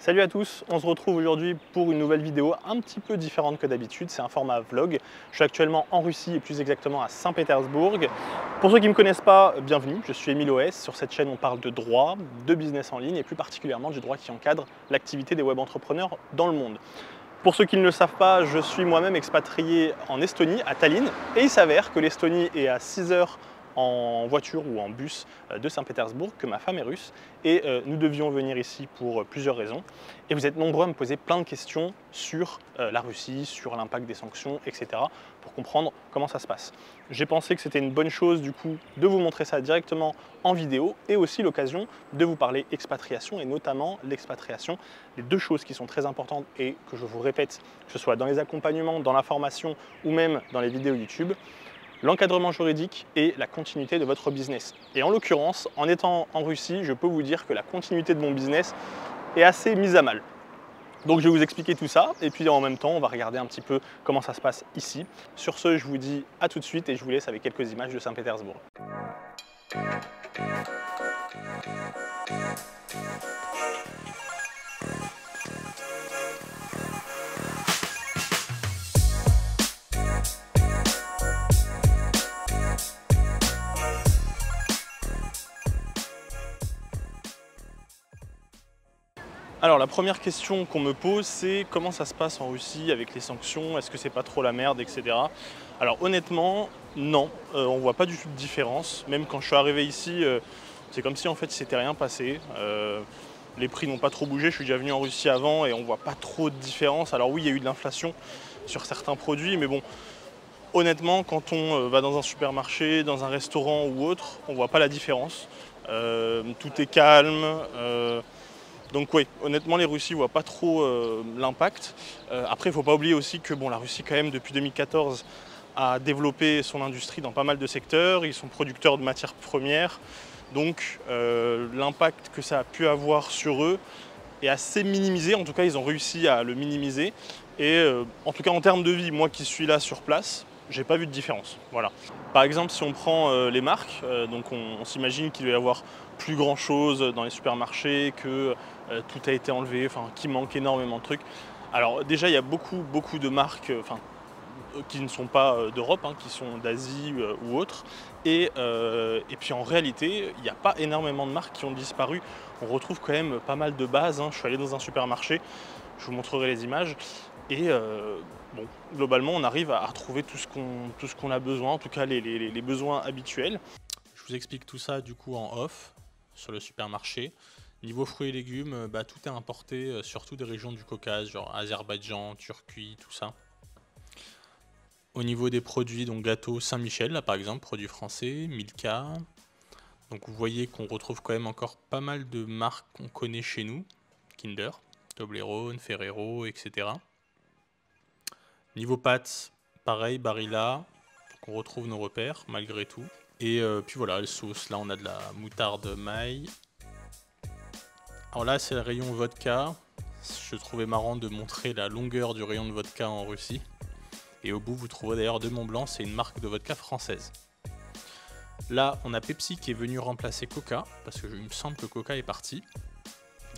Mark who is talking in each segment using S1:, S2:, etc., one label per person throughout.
S1: Salut à tous, on se retrouve aujourd'hui pour une nouvelle vidéo un petit peu différente que d'habitude, c'est un format vlog. Je suis actuellement en Russie et plus exactement à Saint-Pétersbourg. Pour ceux qui ne me connaissent pas, bienvenue, je suis Emile OS. Sur cette chaîne on parle de droit, de business en ligne et plus particulièrement du droit qui encadre l'activité des web entrepreneurs dans le monde. Pour ceux qui ne le savent pas, je suis moi-même expatrié en Estonie, à Tallinn, et il s'avère que l'Estonie est à 6 heures en voiture ou en bus de Saint-Pétersbourg, que ma femme est russe, et nous devions venir ici pour plusieurs raisons. Et vous êtes nombreux à me poser plein de questions sur la Russie, sur l'impact des sanctions, etc., pour comprendre comment ça se passe. J'ai pensé que c'était une bonne chose du coup de vous montrer ça directement en vidéo et aussi l'occasion de vous parler expatriation et notamment l'expatriation, les deux choses qui sont très importantes et que je vous répète, que ce soit dans les accompagnements, dans la formation ou même dans les vidéos YouTube, l'encadrement juridique et la continuité de votre business. Et en l'occurrence, en étant en Russie, je peux vous dire que la continuité de mon business est assez mise à mal. Donc je vais vous expliquer tout ça et puis en même temps, on va regarder un petit peu comment ça se passe ici. Sur ce, je vous dis à tout de suite et je vous laisse avec quelques images de Saint-Pétersbourg. Alors la première question qu'on me pose, c'est comment ça se passe en Russie avec les sanctions, est-ce que c'est pas trop la merde, etc. Alors honnêtement, non, on voit pas du tout de différence. Même quand je suis arrivé ici, c'est comme si en fait il s'était rien passé. Les prix n'ont pas trop bougé, je suis déjà venu en Russie avant et on voit pas trop de différence. Alors oui, il y a eu de l'inflation sur certains produits, mais bon, honnêtement, quand on va dans un supermarché, dans un restaurant ou autre, on voit pas la différence. Tout est calme. Donc oui, honnêtement, les Russes ne voient pas trop l'impact. Après, il ne faut pas oublier aussi que bon, la Russie, quand même, depuis 2014, a développé son industrie dans pas mal de secteurs. Ils sont producteurs de matières premières. Donc l'impact que ça a pu avoir sur eux est assez minimisé. En tout cas, ils ont réussi à le minimiser. Et en tout cas, en termes de vie, moi qui suis là sur place, j'ai pas vu de différence. Voilà. Par exemple, si on prend les marques, donc on s'imagine qu'il doit y avoir plus grand chose dans les supermarchés, que tout a été enlevé, enfin qu'il manque énormément de trucs. Alors déjà, il y a beaucoup de marques qui ne sont pas d'Europe, hein, qui sont d'Asie ou autres. Et puis en réalité, il n'y a pas énormément de marques qui ont disparu. On retrouve quand même pas mal de bases. Hein. Je suis allé dans un supermarché, je vous montrerai les images. Et bon, globalement, on arrive à retrouver tout ce qu'on a besoin, en tout cas les besoins habituels. Je vous explique tout ça du coup en off sur le supermarché. Niveau fruits et légumes, tout est importé, surtout des régions du Caucase, genre Azerbaïdjan, Turquie, tout ça. Au niveau des produits, donc gâteau Saint-Michel, là par exemple, produits français, Milka. Donc vous voyez qu'on retrouve quand même encore pas mal de marques qu'on connaît chez nous, Kinder, Toblerone, Ferrero, etc. Niveau pâtes, pareil, Barilla, on retrouve nos repères malgré tout. Et puis voilà, les sauces, là on a de la moutarde maille. Alors là c'est le rayon vodka, je trouvais marrant de montrer la longueur du rayon de vodka en Russie. Et au bout vous trouverez d'ailleurs de Montblanc, c'est une marque de vodka française. Là on a Pepsi qui est venu remplacer Coca, parce que il me semble que Coca est parti.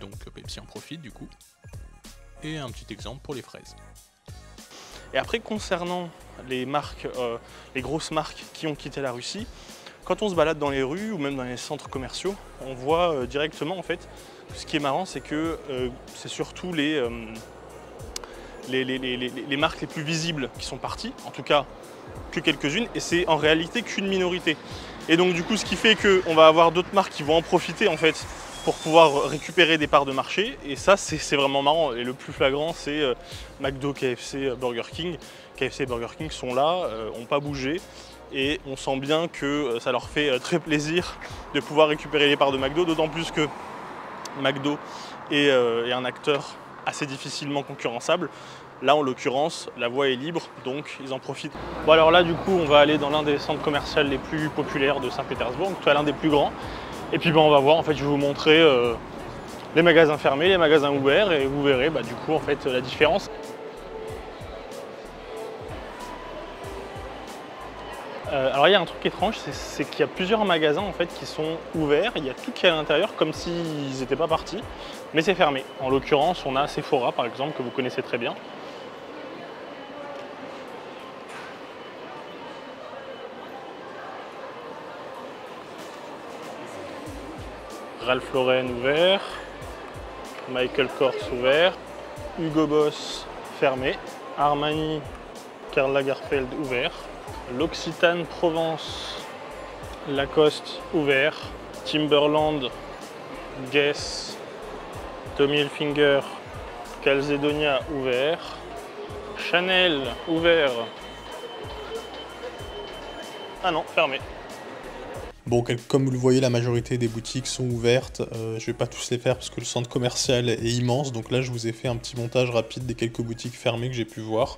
S1: Donc Pepsi en profite du coup. Et un petit exemple pour les fraises. Et après, concernant les marques, les grosses marques qui ont quitté la Russie, quand on se balade dans les rues ou même dans les centres commerciaux, on voit directement en fait, ce qui est marrant, c'est que c'est surtout les marques les plus visibles qui sont parties, en tout cas que quelques-unes, et c'est en réalité qu'une minorité. Et donc du coup, ce qui fait qu'on va avoir d'autres marques qui vont en profiter en fait pour pouvoir récupérer des parts de marché, et ça c'est vraiment marrant. Et le plus flagrant, c'est McDo, KFC, Burger King. KFC et Burger King sont là, n'ont pas bougé, et on sent bien que ça leur fait très plaisir de pouvoir récupérer les parts de McDo, d'autant plus que McDo est un acteur assez difficilement concurrençable. Là en l'occurrence, la voie est libre, donc ils en profitent. Bon alors là du coup, on va aller dans l'un des centres commerciaux les plus populaires de Saint-Pétersbourg, en tout cas l'un des plus grands. Et puis on va voir, en fait je vais vous montrer les magasins fermés, les magasins ouverts, et vous verrez du coup en fait la différence. Alors il y a un truc étrange, c'est qu'il y a plusieurs magasins en fait qui sont ouverts, il y a tout qui est à l'intérieur comme s'ils n'étaient pas partis, mais c'est fermé. En l'occurrence, on a Sephora par exemple, que vous connaissez très bien. Ralph Lauren ouvert, Michael Kors ouvert, Hugo Boss fermé, Armani, Karl Lagerfeld ouvert, l'Occitane Provence, Lacoste ouvert, Timberland, Guess, Tommy Hilfiger, Calzedonia ouvert, Chanel ouvert. Ah non, fermé.
S2: Bon, comme vous le voyez, la majorité des boutiques sont ouvertes. Je vais pas tous les faire parce que le centre commercial est immense. Donc là, je vous ai fait un petit montage rapide des quelques boutiques fermées que j'ai pu voir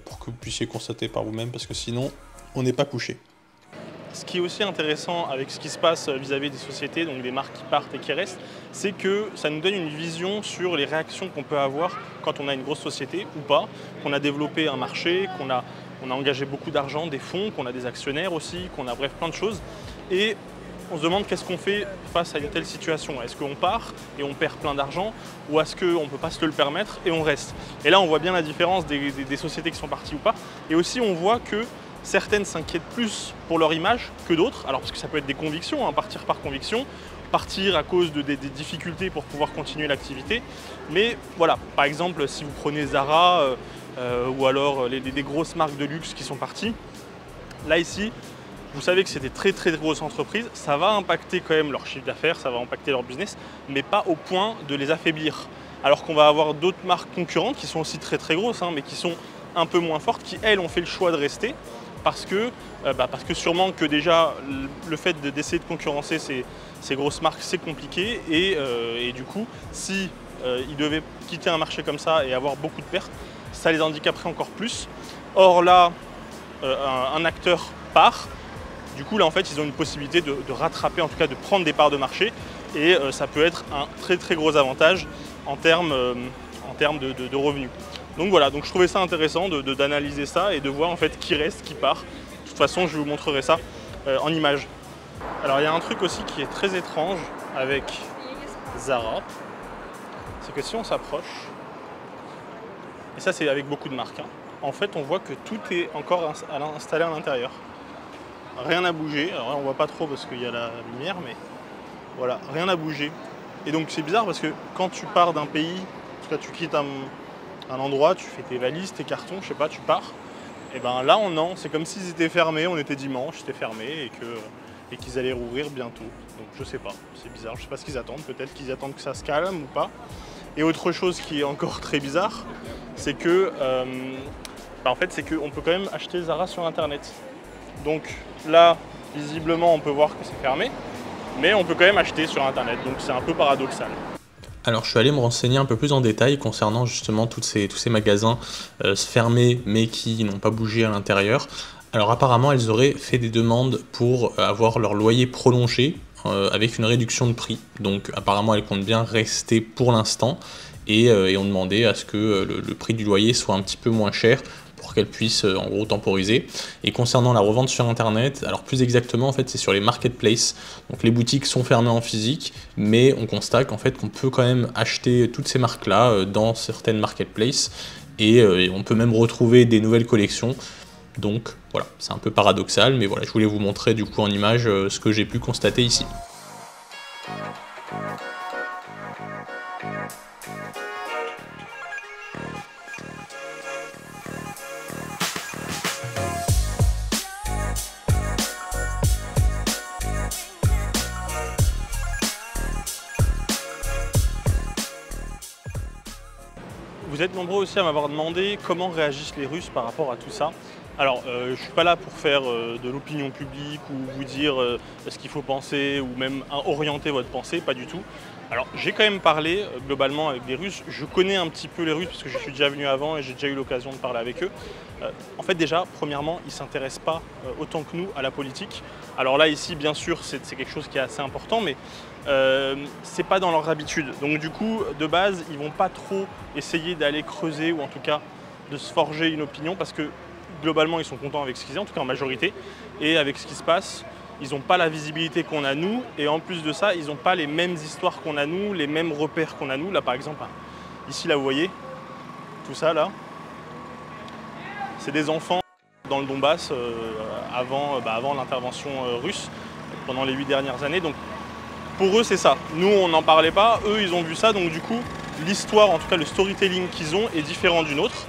S2: pour que vous puissiez constater par vous-même parce que sinon, on n'est pas couché.
S1: Ce qui est aussi intéressant avec ce qui se passe vis-à-vis des sociétés, donc des marques qui partent et qui restent, c'est que ça nous donne une vision sur les réactions qu'on peut avoir quand on a une grosse société ou pas, qu'on a développé un marché, qu'on a engagé beaucoup d'argent, des fonds, qu'on a des actionnaires aussi, qu'on a bref plein de choses. Et on se demande qu'est-ce qu'on fait face à une telle situation. Est-ce qu'on part et on perd plein d'argent ou est-ce qu'on ne peut pas se le permettre et on reste? Et là on voit bien la différence des sociétés qui sont parties ou pas. Et aussi on voit que certaines s'inquiètent plus pour leur image que d'autres. Alors parce que ça peut être des convictions, hein, partir par conviction, partir à cause des difficultés pour pouvoir continuer l'activité. Mais voilà, par exemple si vous prenez Zara ou alors des grosses marques de luxe qui sont parties, là ici, vous savez que c'est des très grosses entreprises, ça va impacter quand même leur chiffre d'affaires, ça va impacter leur business, mais pas au point de les affaiblir. Alors qu'on va avoir d'autres marques concurrentes qui sont aussi très grosses, hein, mais qui sont un peu moins fortes, qui elles ont fait le choix de rester, parce que sûrement que déjà le fait d'essayer de concurrencer ces grosses marques, c'est compliqué, et du coup, si ils devaient quitter un marché comme ça et avoir beaucoup de pertes, ça les handicaperait encore plus. Or là, un acteur part. Du coup, là, en fait, ils ont une possibilité de rattraper, en tout cas de prendre des parts de marché. Et ça peut être un très gros avantage en termes de revenus. Donc voilà, donc je trouvais ça intéressant d'analyser ça et de voir en fait qui reste, qui part. De toute façon, je vous montrerai ça en images. Alors, il y a un truc aussi qui est très étrange avec Zara. C'est que si on s'approche, et ça c'est avec beaucoup de marques, hein, en fait, on voit que tout est encore installé à l'intérieur. Rien n'a bougé, alors là on voit pas trop parce qu'il y a la lumière, mais voilà, rien n'a bougé. Et donc c'est bizarre parce que quand tu pars d'un pays, en tout cas tu quittes un endroit, tu fais tes valises, tes cartons, je sais pas, tu pars, et ben là non, c'est comme s'ils étaient fermés, on était dimanche, c'était fermé et qu'ils allaient rouvrir bientôt. Donc je sais pas, c'est bizarre, je sais pas ce qu'ils attendent, peut-être qu'ils attendent que ça se calme ou pas. Et autre chose qui est encore très bizarre, c'est que en fait c'est qu'on peut quand même acheter Zara sur internet. Donc là, visiblement, on peut voir que c'est fermé, mais on peut quand même acheter sur internet, donc c'est un peu paradoxal.
S2: Alors je suis allé me renseigner un peu plus en détail concernant justement tous ces magasins fermés mais qui n'ont pas bougé à l'intérieur. Alors apparemment elles auraient fait des demandes pour avoir leur loyer prolongé avec une réduction de prix. Donc apparemment elles comptent bien rester pour l'instant et ont demandé à ce que le prix du loyer soit un petit peu moins cher pour qu'elles puissent en gros temporiser. Et concernant la revente sur internet, alors plus exactement en fait c'est sur les marketplaces. Donc les boutiques sont fermées en physique, mais on constate qu'en fait qu'on peut quand même acheter toutes ces marques là dans certaines marketplaces et on peut même retrouver des nouvelles collections. Donc voilà, c'est un peu paradoxal, mais voilà, je voulais vous montrer du coup en image ce que j'ai pu constater ici.
S1: Vous êtes nombreux aussi à m'avoir demandé comment réagissent les Russes par rapport à tout ça. Alors, je ne suis pas là pour faire de l'opinion publique ou vous dire ce qu'il faut penser ou même orienter votre pensée, pas du tout. Alors, j'ai quand même parlé globalement avec des Russes. Je connais un petit peu les Russes parce que je suis déjà venu avant et j'ai déjà eu l'occasion de parler avec eux. En fait, déjà, premièrement, ils ne s'intéressent pas autant que nous à la politique. Alors là, ici, bien sûr, c'est quelque chose qui est assez important, mais c'est pas dans leurs habitudes. Donc du coup, de base, ils vont pas trop essayer d'aller creuser ou en tout cas de se forger une opinion parce que globalement, ils sont contents avec ce qu'ils ont, en tout cas en majorité, et avec ce qui se passe. Ils n'ont pas la visibilité qu'on a nous, et en plus de ça, ils n'ont pas les mêmes histoires qu'on a nous, les mêmes repères qu'on a nous. Là, par exemple, ici, là, vous voyez, tout ça, là, c'est des enfants dans le Donbass avant l'intervention russe, pendant les 8 dernières années. Donc, pour eux, c'est ça. Nous, on n'en parlait pas, eux, ils ont vu ça, donc du coup, l'histoire, en tout cas le storytelling qu'ils ont, est différent d'une autre,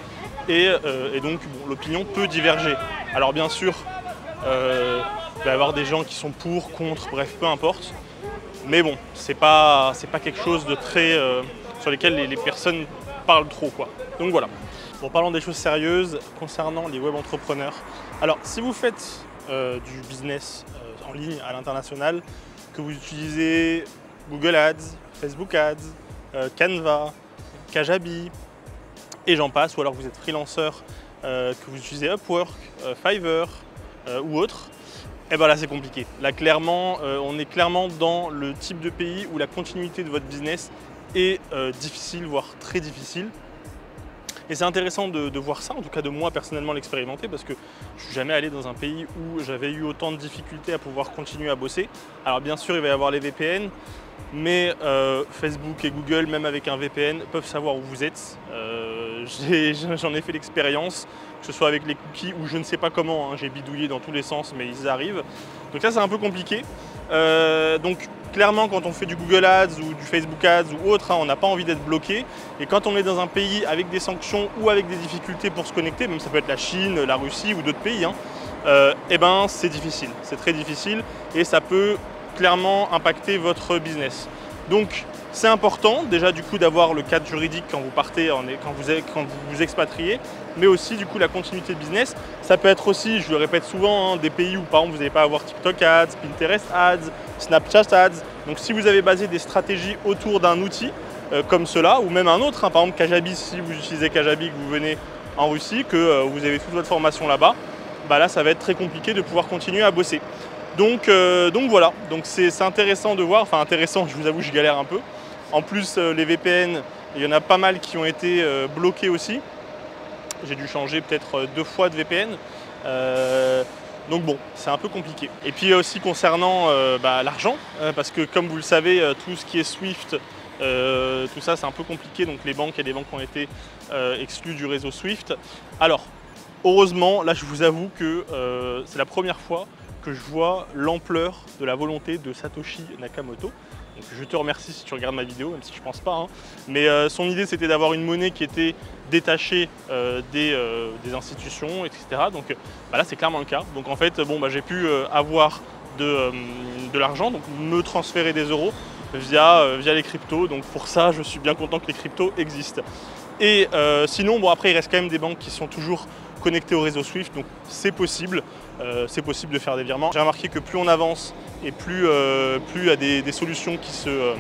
S1: et donc bon, l'opinion peut diverger. Alors bien sûr, il va y avoir des gens qui sont pour, contre, bref, peu importe, mais bon, c'est pas quelque chose de très sur lesquels les personnes parlent trop, quoi. Donc voilà. Bon, parlons des choses sérieuses concernant les web entrepreneurs. Alors, si vous faites du business en ligne à l'international, que vous utilisez Google Ads, Facebook Ads, Canva, Kajabi, et j'en passe, ou alors vous êtes freelanceur, que vous utilisez Upwork, Fiverr ou autre, et bien là c'est compliqué. Là clairement, on est clairement dans le type de pays où la continuité de votre business est difficile, voire très difficile. Et c'est intéressant de voir ça, en tout cas de moi personnellement l'expérimenter, parce que je ne suis jamais allé dans un pays où j'avais eu autant de difficultés à pouvoir continuer à bosser. Alors bien sûr il va y avoir les VPN, mais Facebook et Google, même avec un VPN, peuvent savoir où vous êtes. J'en ai fait l'expérience, que ce soit avec les cookies ou je ne sais pas comment, hein, j'ai bidouillé dans tous les sens, mais ils arrivent. Donc là c'est un peu compliqué. Donc clairement quand on fait du Google Ads ou du Facebook Ads ou autre, hein, on n'a pas envie d'être bloqué. Et quand on est dans un pays avec des sanctions ou avec des difficultés pour se connecter, même ça peut être la Chine, la Russie ou d'autres pays, hein, et ben c'est difficile, c'est très difficile et ça peut clairement impacter votre business. Donc c'est important déjà du coup d'avoir le cadre juridique quand vous partez, quand vous vous expatriez, mais aussi du coup la continuité de business. Ça peut être aussi, je le répète souvent, hein, des pays où par exemple vous n'allez pas avoir TikTok Ads, Pinterest Ads, Snapchat Ads. Donc si vous avez basé des stratégies autour d'un outil comme cela, ou même un autre, hein, par exemple Kajabi, si vous utilisez Kajabi, que vous venez en Russie, que vous avez toute votre formation là-bas, bah là ça va être très compliqué de pouvoir continuer à bosser. Donc voilà, donc c'est intéressant de voir, enfin intéressant, je vous avoue je galère un peu. En plus les VPN, il y en a pas mal qui ont été bloqués aussi. J'ai dû changer peut-être 2 fois de VPN. Donc bon, c'est un peu compliqué. Et puis aussi concernant l'argent, parce que comme vous le savez, tout ce qui est Swift, tout ça c'est un peu compliqué, donc les banques, il y a des banques qui ont été exclues du réseau Swift. Alors, heureusement, là je vous avoue que c'est la première fois que je vois l'ampleur de la volonté de Satoshi Nakamoto. Donc je te remercie si tu regardes ma vidéo, même si je pense pas, hein. Mais son idée c'était d'avoir une monnaie qui était détachée des institutions, etc. Donc là c'est clairement le cas. Donc en fait j'ai pu avoir de l'argent, donc me transférer des euros via les cryptos. Donc pour ça je suis bien content que les cryptos existent. Et sinon après il reste quand même des banques qui sont toujours connectées au réseau Swift, donc c'est possible de faire des virements. J'ai remarqué que plus on avance et plus il y a des solutions qui se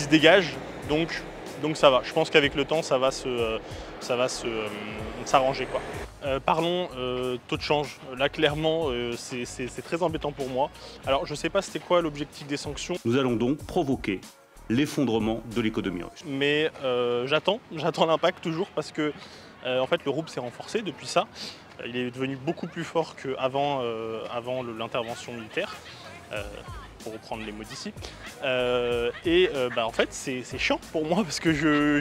S1: dégagent, donc ça va. Je pense qu'avec le temps ça va s'arranger, quoi. Parlons taux de change. Là clairement c'est très embêtant pour moi. Alors je sais pas c'était quoi l'objectif des sanctions.
S3: Nous allons donc provoquer l'effondrement de l'économie russe.
S1: Mais j'attends l'impact toujours parce que en fait le rouble s'est renforcé depuis ça. Il est devenu beaucoup plus fort qu'avant l'intervention militaire, pour reprendre les mots d'ici. En fait c'est chiant pour moi parce que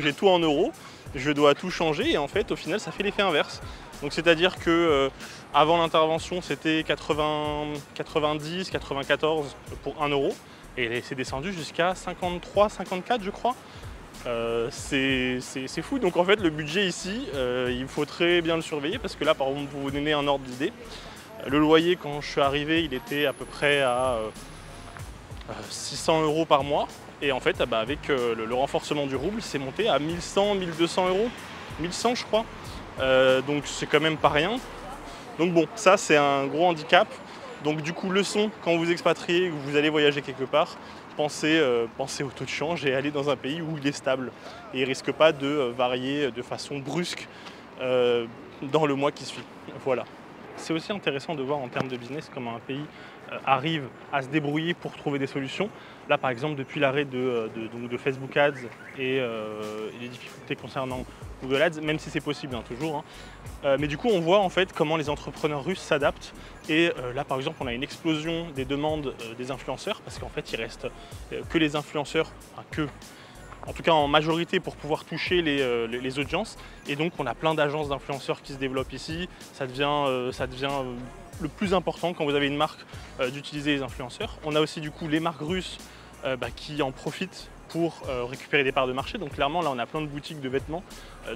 S1: j'ai tout en euros, je dois tout changer et en fait au final ça fait l'effet inverse. Donc c'est-à-dire que avant l'intervention c'était 90, 94 pour 1 euro et c'est descendu jusqu'à 53, 54 je crois. C'est fou, donc en fait le budget ici, il faut très bien le surveiller parce que là par exemple pour vous donner un ordre d'idée, le loyer quand je suis arrivé il était à peu près à 600 euros par mois et en fait avec le renforcement du rouble c'est monté à 1100, 1200 euros, 1100 je crois, donc c'est quand même pas rien. Donc bon, ça c'est un gros handicap, donc du coup leçon quand vous expatriez, que vous allez voyager quelque part, pensez au taux de change et allez dans un pays où il est stable et il ne risque pas de varier de façon brusque dans le mois qui suit. Voilà. C'est aussi intéressant de voir en termes de business comment un pays arrive à se débrouiller pour trouver des solutions. Là par exemple depuis l'arrêt de Facebook Ads et les difficultés concernant Google Ads, même si c'est possible hein, toujours. Hein. Mais du coup, on voit en fait comment les entrepreneurs russes s'adaptent. Et là, par exemple, on a une explosion des demandes des influenceurs, parce qu'en fait, il reste que les influenceurs, enfin en tout cas en majorité pour pouvoir toucher les audiences. Et donc, on a plein d'agences d'influenceurs qui se développent ici. Ça devient le plus important quand vous avez une marque d'utiliser les influenceurs. On a aussi du coup les marques russes qui en profitent pour récupérer des parts de marché. Donc clairement là on a plein de boutiques de vêtements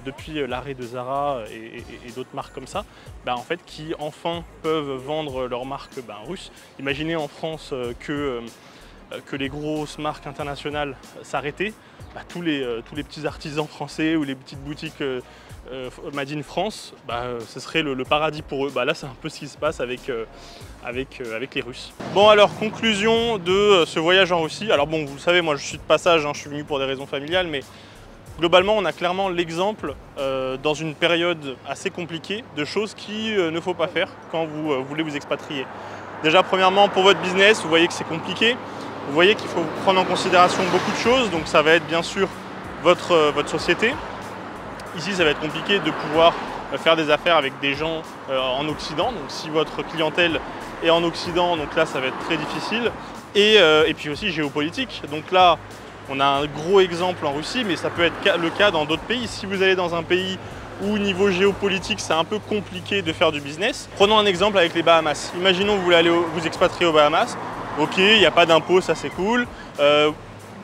S1: depuis l'arrêt de Zara et d'autres marques comme ça, en fait qui enfin peuvent vendre leurs marques russes. Imaginez en France que les grosses marques internationales s'arrêtaient, tous les petits artisans français ou les petites boutiques Made in France, ce serait le paradis pour eux. Là, c'est un peu ce qui se passe avec les Russes. Bon alors, conclusion de ce voyage en Russie. Alors bon, vous le savez, moi je suis de passage, hein, je suis venu pour des raisons familiales, mais globalement, on a clairement l'exemple dans une période assez compliquée de choses qu'il ne faut pas faire quand vous voulez vous expatrier. Déjà, premièrement, pour votre business, vous voyez que c'est compliqué. Vous voyez qu'il faut prendre en considération beaucoup de choses, donc ça va être bien sûr votre société. Ici, ça va être compliqué de pouvoir faire des affaires avec des gens en Occident. Donc si votre clientèle est en Occident, donc là, ça va être très difficile. Et puis aussi géopolitique. Donc là, on a un gros exemple en Russie, mais ça peut être le cas dans d'autres pays. Si vous allez dans un pays où au niveau géopolitique, c'est un peu compliqué de faire du business, prenons un exemple avec les Bahamas. Imaginons que vous voulez aller vous expatrier aux Bahamas. Ok, il n'y a pas d'impôt, ça c'est cool.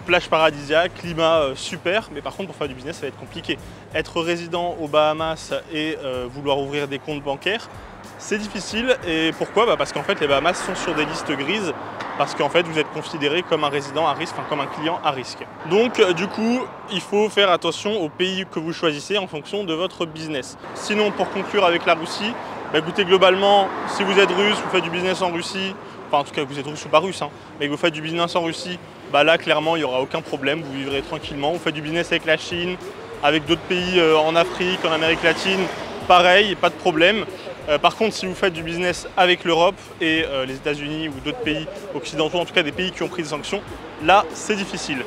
S1: Plage paradisiaque, climat super, mais par contre pour faire du business ça va être compliqué. Être résident aux Bahamas et vouloir ouvrir des comptes bancaires, c'est difficile. Et pourquoi? Parce qu'en fait les Bahamas sont sur des listes grises, parce qu'en fait vous êtes considéré comme un résident à risque, enfin comme un client à risque. Donc du coup il faut faire attention au pays que vous choisissez en fonction de votre business. Sinon, pour conclure avec la Russie, écoutez, globalement si vous êtes russe, vous faites du business en Russie, enfin en tout cas vous êtes russe ou pas russe, hein, mais que vous faites du business en Russie, là clairement il n'y aura aucun problème, vous vivrez tranquillement. Vous faites du business avec la Chine, avec d'autres pays en Afrique, en Amérique latine, pareil, pas de problème. Par contre, si vous faites du business avec l'Europe et les États-Unis ou d'autres pays occidentaux, en tout cas des pays qui ont pris des sanctions, là c'est difficile.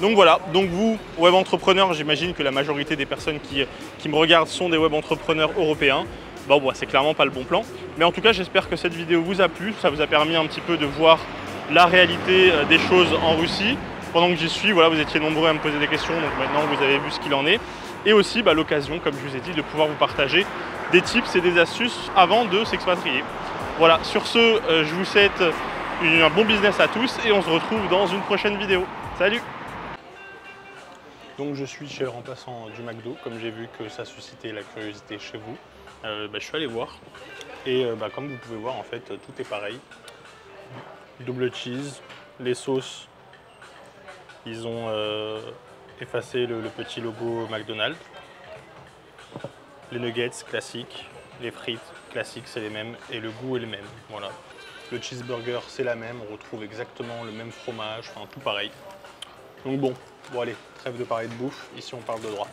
S1: Donc voilà, donc vous, web entrepreneurs, j'imagine que la majorité des personnes qui me regardent sont des web entrepreneurs européens. C'est clairement pas le bon plan. Mais en tout cas, j'espère que cette vidéo vous a plu. Ça vous a permis un petit peu de voir la réalité des choses en Russie. Pendant que j'y suis, voilà, vous étiez nombreux à me poser des questions, donc maintenant vous avez vu ce qu'il en est. Et aussi l'occasion, comme je vous ai dit, de pouvoir vous partager des tips et des astuces avant de s'expatrier. Voilà, sur ce, je vous souhaite un bon business à tous et on se retrouve dans une prochaine vidéo. Salut! Donc je suis chez le remplaçant du McDo, comme j'ai vu que ça suscitait la curiosité chez vous. Je suis allé voir et comme vous pouvez voir en fait tout est pareil. Double cheese, les sauces, ils ont effacé le petit logo McDonald's. Les nuggets classiques, les frites classiques c'est les mêmes et le goût est le même. Voilà. Le cheeseburger c'est la même, on retrouve exactement le même fromage, enfin tout pareil. Donc bon allez, trêve de parler de bouffe, ici on parle de droit.